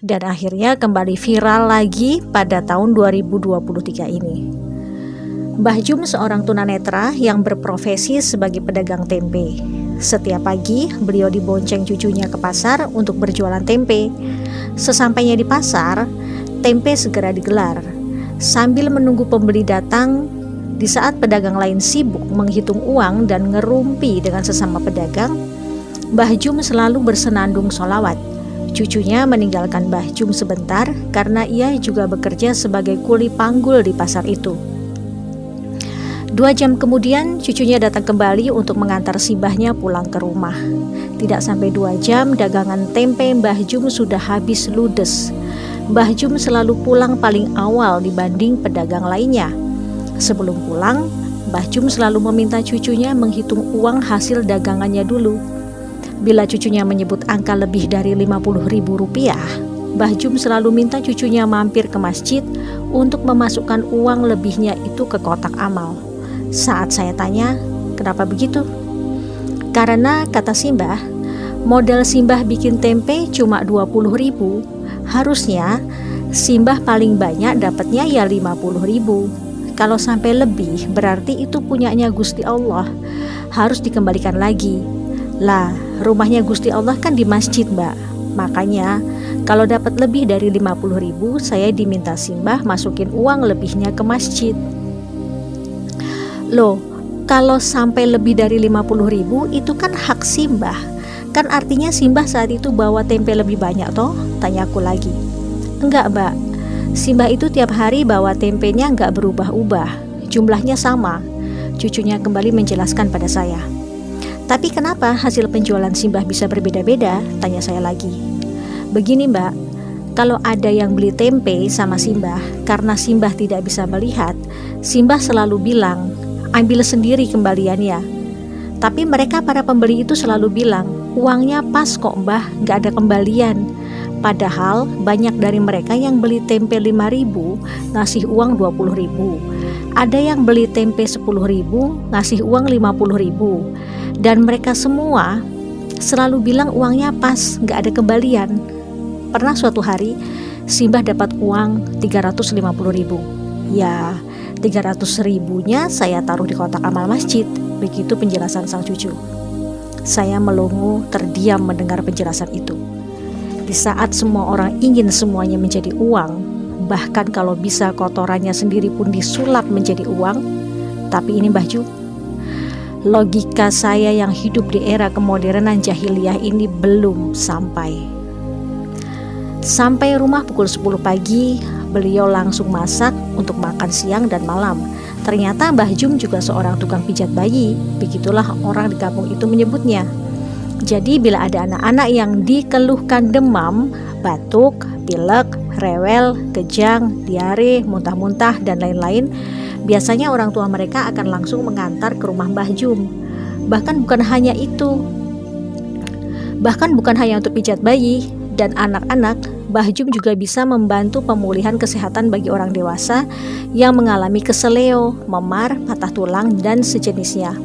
dan akhirnya kembali viral lagi pada tahun 2023 ini. Mbah Jum seorang tunanetra yang berprofesi sebagai pedagang tempe. Setiap pagi beliau dibonceng cucunya ke pasar untuk berjualan tempe. Sesampainya di pasar, tempe segera digelar. Sambil menunggu pembeli datang, di saat pedagang lain sibuk menghitung uang dan ngerumpi dengan sesama pedagang, Mbah Jum selalu bersenandung sholawat. Cucunya meninggalkan Mbah Jum sebentar karena ia juga bekerja sebagai kuli panggul di pasar itu. 2 jam kemudian cucunya datang kembali untuk mengantar si mbahnya pulang ke rumah. Tidak sampai 2 jam dagangan tempe Mbah Jum sudah habis ludes. Mbah Jum selalu pulang paling awal dibanding pedagang lainnya. Sebelum pulang, Mbah Jum selalu meminta cucunya menghitung uang hasil dagangannya dulu. Bila cucunya menyebut angka lebih dari Rp50.000, Mbah Jum selalu minta cucunya mampir ke masjid untuk memasukkan uang lebihnya itu ke kotak amal. Saat saya tanya, kenapa begitu? Karena kata Simbah, modal Simbah bikin tempe cuma 20.000, harusnya Simbah paling banyak dapatnya ya 50.000. Kalau sampai lebih berarti itu punyanya Gusti Allah, harus dikembalikan lagi. Lah, rumahnya Gusti Allah kan di masjid, Mbak. Makanya kalau dapat lebih dari 50.000, saya diminta Simbah masukin uang lebihnya ke masjid. Loh, kalau sampai lebih dari 50.000 itu kan hak Simbah. Kan artinya Simbah saat itu bawa tempe lebih banyak toh? Tanyaku lagi. Enggak, Mbak. Simbah itu tiap hari bawa tempenya enggak berubah-ubah. Jumlahnya sama. Cucunya kembali menjelaskan pada saya. Tapi kenapa hasil penjualan Simbah bisa berbeda-beda? Tanya saya lagi. Begini, Mbak. Kalau ada yang beli tempe sama Simbah, karena Simbah tidak bisa melihat, Simbah selalu bilang, ambil sendiri kembaliannya. Tapi mereka para pembeli itu selalu bilang, uangnya pas kok Mbah, gak ada kembalian. Padahal banyak dari mereka yang beli tempe 5.000 ngasih uang 20.000. Ada yang beli tempe 10.000 ngasih uang 50.000. Dan mereka semua selalu bilang uangnya pas, gak ada kembalian. Pernah suatu hari Simbah dapat uang 350.000. Ya, 300.000-nya saya taruh di kotak amal masjid. Begitu penjelasan sang cucu. Saya melongo terdiam mendengar penjelasan itu. Di saat semua orang ingin semuanya menjadi uang, bahkan kalau bisa kotorannya sendiri pun disulap menjadi uang, tapi ini Mbah Jum, logika saya yang hidup di era kemodernan jahiliyah ini belum sampai. Sampai rumah pukul 10 pagi, beliau langsung masak untuk makan siang dan malam. Ternyata Mbah Jum juga seorang tukang pijat bayi, begitulah orang di kampung itu menyebutnya. Jadi bila ada anak-anak yang dikeluhkan demam, batuk, pilek, rewel, kejang, diare, muntah-muntah, dan lain-lain, biasanya orang tua mereka akan langsung mengantar ke rumah Mbah Jum. Bahkan bukan hanya untuk pijat bayi dan anak-anak, Mbah Jum juga bisa membantu pemulihan kesehatan bagi orang dewasa yang mengalami keseleo, memar, patah tulang, dan sejenisnya.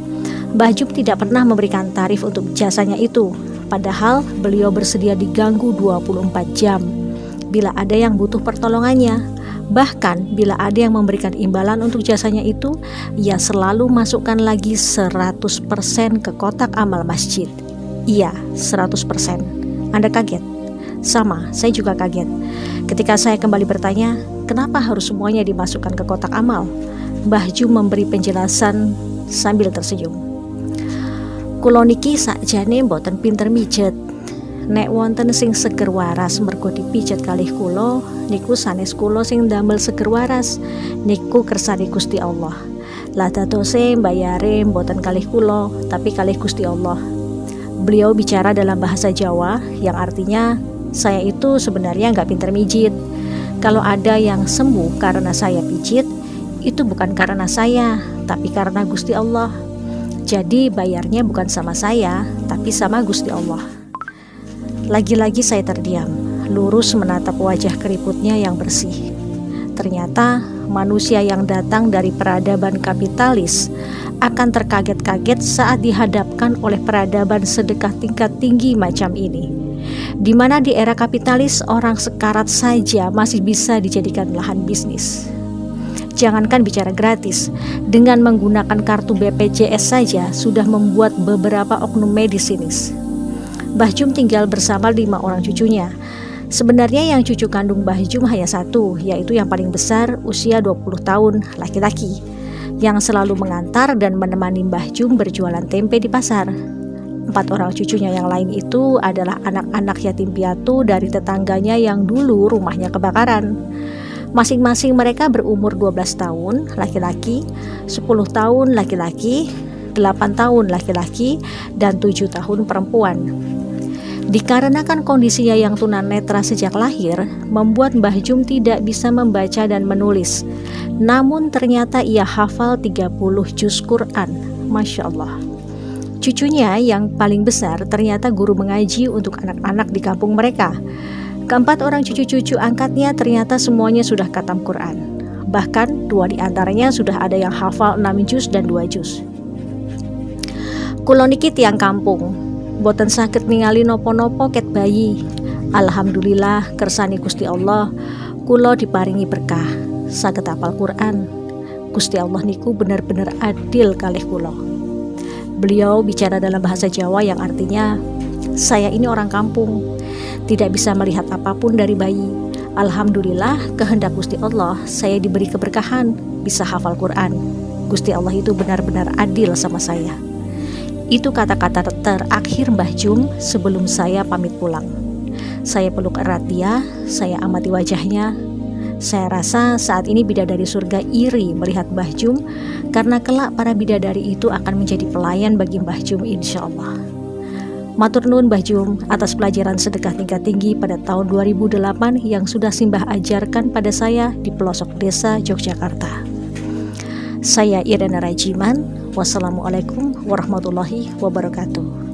Mbah Jum tidak pernah memberikan tarif untuk jasanya itu, padahal beliau bersedia diganggu 24 jam bila ada yang butuh pertolongannya. Bahkan bila ada yang memberikan imbalan untuk jasanya itu, ia selalu masukkan lagi 100% ke kotak amal masjid. Iya, 100%. Anda kaget? Sama, saya juga kaget. Ketika saya kembali bertanya, kenapa harus semuanya dimasukkan ke kotak amal? Mbah Jum memberi penjelasan sambil tersenyum. Kulo niki sakjane mboten pinter mijet. Nek wonten sing seger waras mergo dipijet kalih kulo, niku sanes kulo sing ndamel seger waras. Niku kersane Gusti Allah. Lah dadose mbayare mboten kalih kulo, tapi kalih Gusti Allah. Beliau bicara dalam bahasa Jawa yang artinya, saya itu sebenarnya nggak pinter mijit. Kalau ada yang sembuh karena saya pijit, itu bukan karena saya, tapi karena Gusti Allah. Jadi bayarnya bukan sama saya, tapi sama Gusti Allah. Lagi-lagi saya terdiam, lurus menatap wajah keriputnya yang bersih. Ternyata manusia yang datang dari peradaban kapitalis akan terkaget-kaget saat dihadapkan oleh peradaban sedekah tingkat tinggi macam ini. di mana di era kapitalis orang sekarat saja masih bisa dijadikan lahan bisnis. Jangankan bicara gratis, dengan menggunakan kartu BPJS saja sudah membuat beberapa oknum medis sinis. Mbah Jum tinggal bersama 5 orang cucunya. Sebenarnya yang cucu kandung Mbah Jum hanya satu, yaitu yang paling besar usia 20 tahun, laki-laki, yang selalu mengantar dan menemani Mbah Jum berjualan tempe di pasar. 4 orang cucunya yang lain itu adalah anak-anak yatim piatu dari tetangganya yang dulu rumahnya kebakaran. Masing-masing mereka berumur 12 tahun laki-laki, 10 tahun laki-laki, 8 tahun laki-laki, dan 7 tahun perempuan. Dikarenakan kondisinya yang tunanetra sejak lahir, membuat Mbah Jum tidak bisa membaca dan menulis. Namun ternyata ia hafal 30 juz Quran. Masya Allah. Cucunya yang paling besar ternyata guru mengaji untuk anak-anak di kampung mereka. Keempat orang cucu-cucu angkatnya ternyata semuanya sudah khatam Quran. Bahkan 2 diantaranya sudah ada yang hafal 6 juz dan 2 juz. Kulo niki tiang kampung, boten saged ningali nopo-nopo ket bayi. Alhamdulillah kersani Gusti Allah, kulo diparingi berkah, saged hafal Quran. Gusti Allah niku benar-benar adil kalih kulo. Beliau bicara dalam bahasa Jawa yang artinya, saya ini orang kampung, tidak bisa melihat apapun dari bayi. Alhamdulillah kehendak Gusti Allah saya diberi keberkahan bisa hafal Quran. Gusti Allah itu benar-benar adil sama saya. Itu kata-kata terakhir Mbah Jum sebelum saya pamit pulang. Saya peluk erat dia, saya amati wajahnya. Saya rasa saat ini bidadari surga iri melihat Mbah Jum, karena kelak para bidadari itu akan menjadi pelayan bagi Mbah Jum insya Allah. Matur nuwun Mbah Jum atas pelajaran sedekah tingkat tinggi pada tahun 2008 yang sudah Simbah ajarkan pada saya di pelosok desa Yogyakarta. Saya Irena Rajiman. Wassalamualaikum warahmatullahi wabarakatuh.